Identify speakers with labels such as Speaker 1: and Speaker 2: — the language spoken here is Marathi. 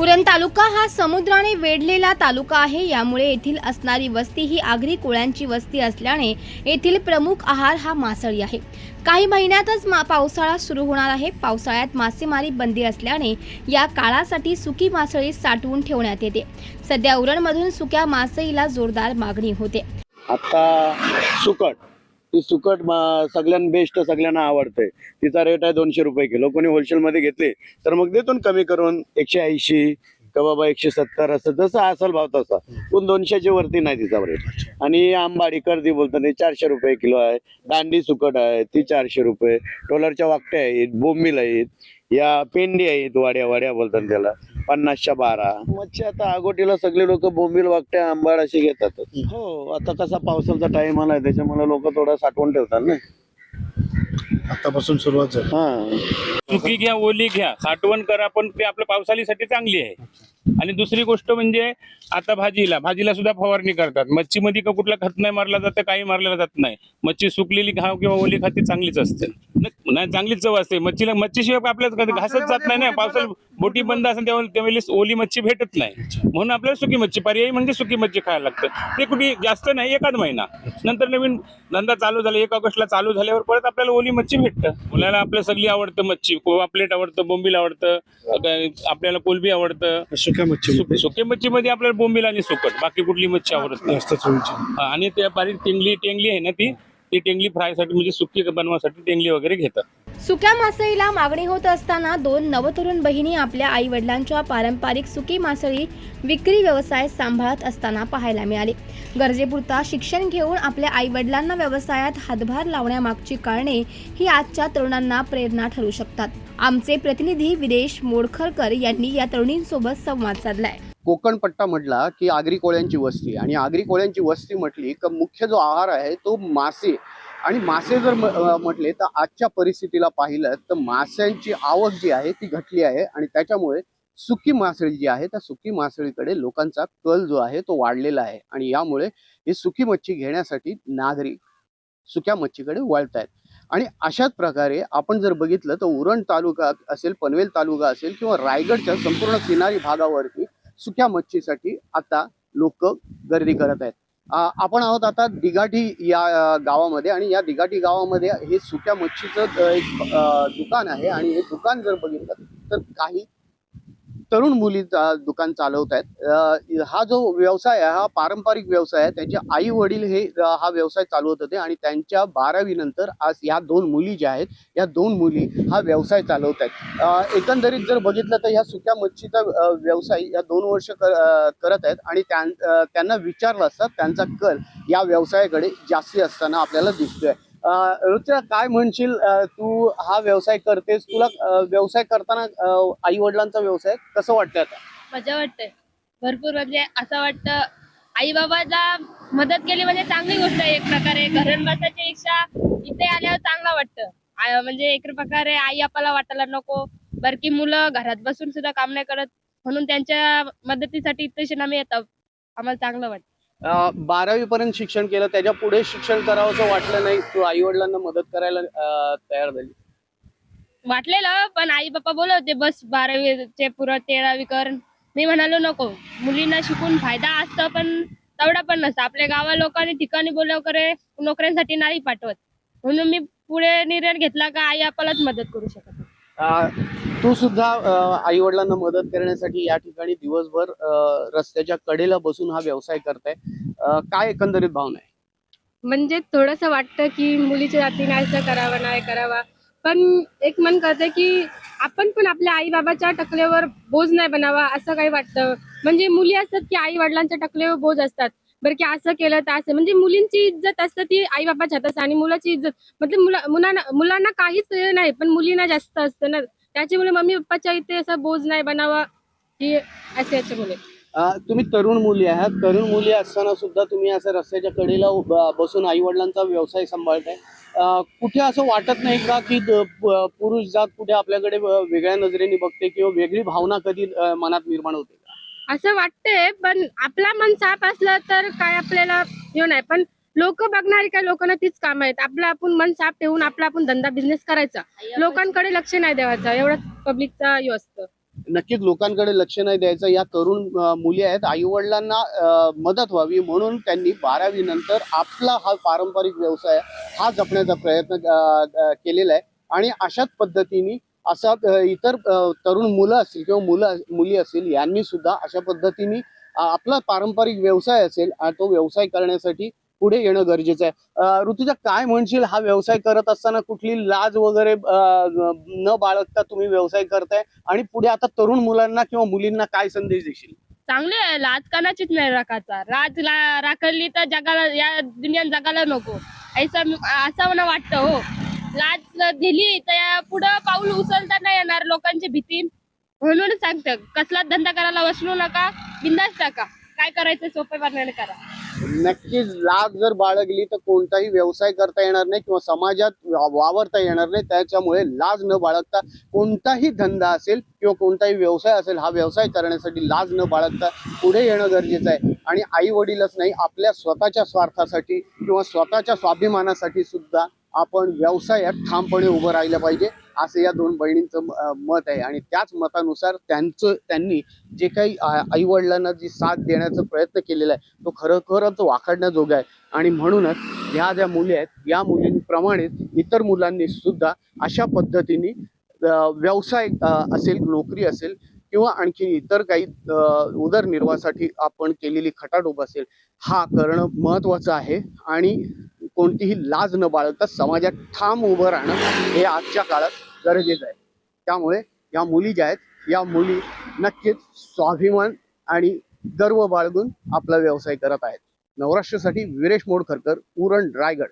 Speaker 1: उरण तालुका हा समुद्राने वेढलेला तालुका आहे। यामुळे येथील असणारी वस्ती ही आगरी कोळ्यांची वस्ती असल्याने येथील प्रमुख आहार हा मासळी आहे। काही महिन्यातच पावसाळा सुरू होणार आहे। पावसाळ्यात मासेमारी बंदी असल्याने या काळासाठी सुकी मासळी साठवून ठेवण्यात येते। सध्या उरणमधून सुक्या मासळीला जोरदार मागणी होते।
Speaker 2: आता सुकट ती सुकट सगळ्यांना बेस्ट, सगळ्यांना आवडते। तिचा रेट आहे 200 रुपये किलो। कोणी होलसेल मध्ये घेतले तर मग देतो कमी करून 180 का बाबा 170 असं जसं असेल भाव तसा, पण 200च्या वरती नाही तिचा रेट। आणि आंबाडी कर्दी बोलतात 400 रुपये किलो आहे। दांडी सुकट आहे ती 400 रुपये। टोलरच्या वाकट्या आहेत, बोंबील आहेत, या पेंडी आहेत, वाड्या वाड्या बोलतात त्याला, 50च्या 12 मच्छी। आता आगोटीला सगळे लोक बोंबील वाकट्या आंबाड असे घेतात। हो, आता कसा पावसाचा टाइम आलाय त्याच्यामुळे लोक थोडा साठवून ठेवतात ना।
Speaker 3: आतापासून सुरुवात झाली।
Speaker 4: सुकी घ्या, ओली घ्या, साठवण करा, पण ते आपल्या पावसाळीसाठी चांगली आहे। आणि दुसरी गोष्ट म्हणजे आता भाजीला सुद्धा फवारणी करतात। मच्छीमध्ये कुठला खत नाही मारला जात, काही मारलेला जात नाही। मच्छी सुकलेली खाव किंवा ओली खाती चांगलीच असते, नाही चांगलीच चव असते। मच्छीशिवाय आपल्याला घासच जात नाही ना। पावसाळ्यात बोटी बंद असेल त्यावेळेस ओली मच्छी भेटत नाही, म्हणून आपल्याला सुकी मच्छी पर्यायी म्हणजे सुकी मच्छी खायला लागतं। ते कुठे जास्त नाही, एखाद महिना नंतर नवीन धंदा चालू झाला, 1 ऑगस्टला चालू झाल्यावर परत आपल्याला ओली मच्छी भेटतं। मुलाला आपल्या सगळी आवडतं, मच्छी पापलेट आवडतं, बोंबील आवडतं, आपल्याला कोलबी आवडतं। सुकी मच्छी मध्ये आपल्याला बोंबील आणि सुकट, बाकी कुठली मच्छी आवडत नाही। आणि त्या बारीक टेंगली आहे ना, ती टेंगली फ्राय साठी म्हणजे सुकी बनवासाठी टेंगली वगैरे घेतात।
Speaker 1: सुक्या मासळीला मागणी होत असताना 2 नवतरुण बहिणी आपल्या आई वडिलांच्या पारंपरिक सुकी मासळी विक्री व्यवसाय सांभाळत असताना पाहायला मिळाले। गरजेपुरता शिक्षण घेऊन आपल्या आई वडिलांना व्यवसायात हातभार लावण्यामागची कारणे ही आजच्या तरुणांना प्रेरणा ठरू शकतात। आमचे प्रतिनिधी विदेश मोडखरकर यांनी या तरुणींसोबत संवाद साधलाय।
Speaker 5: कोकण पट्टा म्हटला की आगरी कोळ्यांची वस्ती, आणि आगरी कोळ्यांची वस्ती म्हटली की मुख्य जो आहार आहे तो मासे। आणि मासे जर म्हटले तर आजच्या परिस्थितीला पाहिलं तर माशांची आवक जी आहे ती घटली आहे, आणि त्याच्यामुळे सुकी मासळी जी आहे त्या सुकी मासळीकडे लोकांचा कल जो आहे तो वाढलेला आहे। आणि यामुळे ही सुकी मच्छी घेण्यासाठी नागरिक सुक्या मच्छीकडे वळत आहेत। आणि अशाच प्रकारे आपण जर बघितलं तर उरण तालुका असेल, पनवेल तालुका असेल, किंवा रायगडच्या संपूर्ण किनारी भागावरती सुक्या मच्छीसाठी आता लोक गर्दी करत आहेत। आपण आहोत आता दिघाटी या गावामध्ये, आणि या दिघाटी गावामध्ये हे सुक्या मच्छीचं एक दुकान आहे। आणि हे दुकान जर बघितलं तर काही तरुण मुली दुकान चालवत आहेत। हा जो व्यवसाय आहे हा पारंपरिक व्यवसाय आहे। त्यांचे आई वडील हे हा व्यवसाय चालवत होते, आणि त्यांच्या 12वी नंतर आज या 2 मुली ज्या आहेत या 2 मुली हा व्यवसाय चालवत आहेत। एकंदरीत जर बघितलं तर ह्या सुक्या मच्छीचा व्यवसाय या 2 वर्ष करत आहेत, आणि त्यांना विचारलं असता त्यांचा कल या व्यवसायाकडे जास्ती असताना आपल्याला दिसतोय। रुचा, काय म्हणशील, तू हा व्यवसाय करतेस, तुला व्यवसाय करताना आई वडिलांचा व्यवसाय कसं वाटतं? आता
Speaker 6: मजा वाटते भरपूर, म्हणजे असं वाटतं आई बाबाला मदत केली म्हणजे चांगली गोष्ट आहे। एक प्रकारे घरून बसायच्या पेक्षा इथे आल्यावर चांगलं वाटतं। म्हणजे एक प्रकारे आई आपल्याला वाटायला नको, बारकी मुलं घरात बसून सुद्धा काम नाही करत, म्हणून त्यांच्या मदतीसाठी इथे आम्ही येतो, आम्हाला चांगलं वाटतं।
Speaker 5: 12वी पर्यंत शिक्षण केलं, त्याच्या पुढे शिक्षण करावं असं वाटलं नाही? तू आई वडिलांना मदत करायला तयार झाली?
Speaker 6: वाटलेलं, पण आई बाप्पा बोलत होते बस 12वीचे पुरं 13वी कर। मी म्हणालो नको, मुलींना शिकून फायदा असतो पण तेवढा पण नसतं। आपल्या गावा लोकांनी ठिकाणी बोलावकरे नोकऱ्यांसाठी नाही पाठवत, म्हणून मी पुढे निर्णय घेतला का आई आपल्यालाच मदत करू शकत।
Speaker 5: तू सुद्धा आई वडिलांना मदत करण्यासाठी या ठिकाणी दिवसभर रस्त्याच्या कडेला बसून हा व्यवसाय करताय। काय एकंदरीत भावना आहे?
Speaker 6: म्हणजे थोडंसं वाटतं की मुलीच्या जातीने असं करावं नाही करावा, पण एक मन करते की आपण पण आपल्या आई बाबाच्या टकल्यावर बोज नाही बनावा असं काही वाटतं। म्हणजे मुली असतात की आई वडिलांच्या टकल्यावर बोज असतात, बरं की असं केलं तर असं, म्हणजे मुलींची इज्जत असतं ती आई बाबाच्या हातात, आणि मुलाची इज्जत म्हणजे मुलांना काहीच नाही, पण मुलींना जास्त असतं ना। त्याच्यामुळे मम्मी पप्पाच्या इथे असं बोज नाही बनावा की असं, याच्यामुळे।
Speaker 5: तुम्ही तरुण मुली आहात, तरुण मुली असताना सुद्धा तुम्ही असं रस्त्याच्या कडेला बसून आई वडिलांचा व्यवसाय सांभाळताय। कुठे असं वाटत नाही का की पुरुष जात कुठे आपल्याकडे वेगळ्या नजरेने बघते, किंवा वेगळी भावना कधी मनात निर्माण होते?
Speaker 6: असं वाटतंय, पण आपला मन साफ असलं तर काय आपल्याला हे नाही, पण लोक बघणारी काय लोकांना तीच काम आहेत। आपलं आपण मन साफ ठेवून आपला आपण धंदा बिझनेस करायचा, लोकांकडे लक्ष नाही द्यायचं, एवढंच पब्लिकचा हे असतं।
Speaker 5: नक्कीच लोकांकडे लक्ष नाही द्यायचं. या तरुण मुली आहेत, आई वडिलांना मदत व्हावी म्हणून त्यांनी 12वी नंतर आपला हा पारंपरिक व्यवसाय हा जपण्याचा प्रयत्न केलेला आहे. आणि अशाच पद्धतीने असा इतर तरुण मुलं असतील किंवा मुली असतील यांनी सुद्धा अशा पद्धतीने आपला पारंपरिक व्यवसाय असेल तो व्यवसाय करण्यासाठी पुढे येणं गरजेचं आहे. ऋतुजा, काय म्हणशील, हा व्यवसाय करत असताना कुठली लाज वगैरे न बाळगता तुम्ही व्यवसाय करताय आणि पुढे आता तरुण मुलांना किंवा मुलींना काय संदेश देशील?
Speaker 6: चांगले आहे, लाज कानाचीच नाही राखायचा. राखली तर जगाला, या दुनियात जगाला नको असं मला वाटतं. हो, लाज दिली तर पुढं पाऊल उचलता नाही येणार लोकांची भीती. म्हणून सांगतं, कसलाच धंदा करायला बसू नका, बिंदास टाका, काय करायचं सोप्या मार्गाने करा.
Speaker 5: नक्कीच लाज जर बाळगली तर कोणताही व्यवसाय करता येणार नाही किंवा समाजात वावरता येणार नाही. त्याच्यामुळे लाज न बाळगता कोणताही धंदा असेल किंवा कोणताही व्यवसाय असेल, हा व्यवसाय करण्यासाठी लाज न बाळगता पुढे येणं गरजेचं आहे. आणि आई वडीलच नाही, आपल्या स्वतःच्या स्वार्थासाठी किंवा स्वतःच्या स्वाभिमानासाठी सुद्धा आपण व्यवसायात ठामपणे उभं राहिलं पाहिजे, असं या दोन बहिणींचं मत आहे. आणि त्याच मतानुसार त्यांनी जे काही आई वडिलांना जी साथ देण्याचा प्रयत्न केलेला आहे तो खरोखरच वाखाणण्याजोगा आहे. आणि म्हणूनच ह्या ज्या मुली आहेत या मुलींप्रमाणे इतर मुलांनी सुद्धा अशा पद्धतीने व्यवसाय असेल, नोकरी असेल किंवा आणखी इतर काही उदरनिर्वाहासाठी आपण केलेली खटाटोप असेल, हा करणं महत्त्वाचं आहे. आणि कोणतीही लाज न बाळगता समाजात ठाम उभं राहणं हे आजच्या काळात गरजेचं आहे. त्यामुळे या मुली ज्या आहेत या मुली नक्कीच स्वाभिमान आणि गर्व बाळगून आपला व्यवसाय करत आहेत. नवराष्ट्रासाठी वीरेश मोडखरकर, उरण, रायगड.